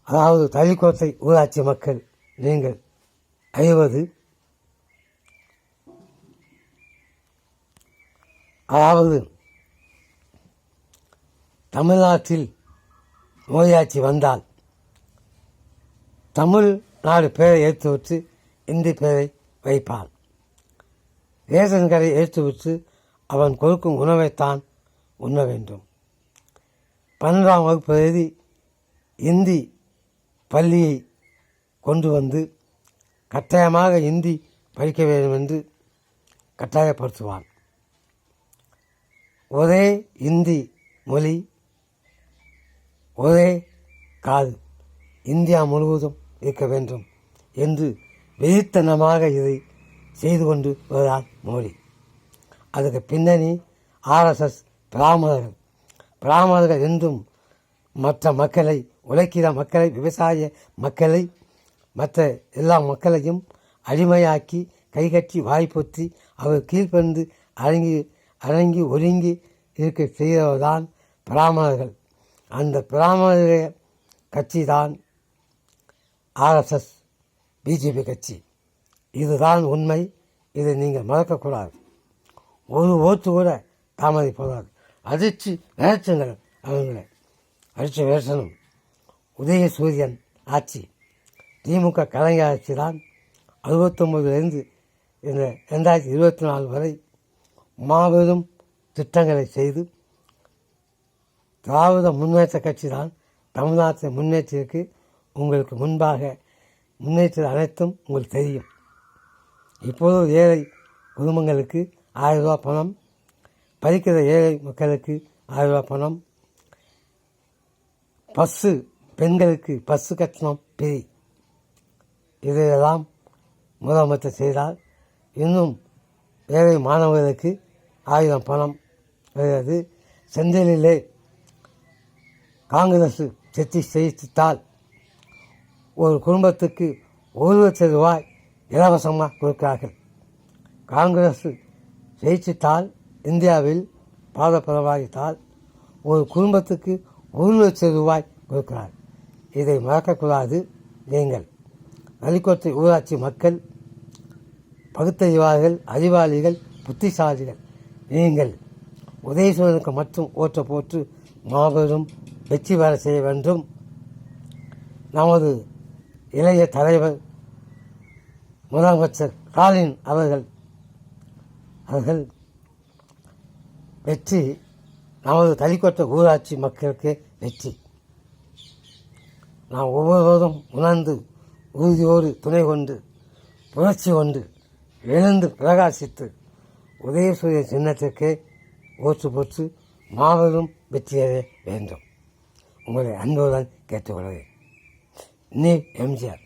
அதாவது தளிக்கோட்டை ஊராட்சி மக்கள் நீங்கள் அறிவது, அதாவது தமிழ்நாட்டில் நோயாட்சி வந்தால் தமிழ்நாடு பெயரை எடுத்துவிட்டு இந்தி பெயரை வைப்பான். ரேஷன் கடை எடுத்துவிட்டு அவன் கொடுக்கும் உணவைத்தான் உண்ண வேண்டும். 12ஆம் வகுப்பு எழுதி இந்தி பள்ளியை கொண்டு வந்து கட்டாயமாக இந்தி படிக்க வேண்டும் என்று கட்டாயப்படுத்துவான். ஒரே இந்தி மொழி, ஒரே காது இந்தியா முழுவதும் இருக்க வேண்டும் என்று வெறித்தனமாக இதை செய்து கொண்டு வருகிறார் மோடி. அதுக்கு பின்னணி ஆர்எஸ்எஸ் பிராமணர்கள் என்றும் மற்ற மக்களை, உழைக்கிற மக்களை, விவசாய மக்களை, மற்ற எல்லா மக்களையும் அடிமையாக்கி கைகட்டி வாய்ப்பொத்தி அவர் கீழ்ப்பந்து அடங்கி ஒருங்கி இருக்க செய்தவர்தான் பிராமணர்கள். அந்த பிராமணர்கள் கட்சி தான் ஆர்எஸ்எஸ் பிஜேபி கட்சி. இதுதான் உண்மை. இதை நீங்கள் மறக்கக்கூடாது. ஒரு ஓட்டு கூட தாமதிப்படாது. அதிர்ச்சி விரட்டுங்கள், அவங்களை அடித்து விரட்டணும். உதயசூரியன் ஆட்சி, திமுக கலைஞர் ஆட்சி தான் 69லேருந்து இந்த 2024 வரை மாபெரும் திட்டங்களை செய்து திராவிட முன்னேற்ற கட்சி தான் தமிழ்நாட்டை முன்னேற்றிற்கு உங்களுக்கு முன்பாக முன்னேற்ற அனைத்தும் உங்களுக்கு தெரியும். இப்போது ஏழை குடும்பங்களுக்கு 1000 ரூபா பணம், படிக்கிற ஏழை மக்களுக்கு 1000 ரூபா பணம், பெண்களுக்கு பஸ்ஸு கட்டணம் பிரி, இதையெல்லாம் முதலமைச்சர் செய்தால் இன்னும் ஏழை மாணவர்களுக்கு 1000 பணம் வருகிறது. செந்திலே காங்கிரஸ் செய்தால் ஒரு குடும்பத்துக்கு 1 லட்சம் ரூபாய் இலவசமாக கொடுக்கிறார்கள். காங்கிரஸ் ஜெயிச்சிட்டால், இந்தியாவில் பாதப்பிரவாகித்தால் ஒரு குடும்பத்துக்கு 1 லட்சம் ரூபாய் கொடுக்கிறார். இதை மறக்கக்கூடாது. நீங்கள் நலிக்கோட்டை ஊராட்சி மக்கள் பகுத்தறிவாளர்கள், அறிவாளிகள், புத்திசாலிகள். நீங்கள் உதயசூரனுக்கு மட்டும் ஓட்ட போட்டு மாபெரும் வெற்றி பெற செய்ய வேண்டும். நமது இளைய தலைவர் முதலமைச்சர் ஸ்டாலின் அவர்கள் வெற்றி நமது தளிக்கோட்டை ஊராட்சி மக்களுக்கு வெற்றி. நாம் ஒவ்வொருவரும் உணர்ந்து உறுதியோடு துணை கொண்டு புரட்சி கொண்டு எழுந்து பிரகாசித்து உதயசூரிய சின்னத்திற்கே ஓட்டு போட்டு மாபெரும் வெற்றியடைய வேண்டும். உங்களை அன்புடன் கேட்டுக்கொள்கிறேன். நீ எம்ஜிஆர்.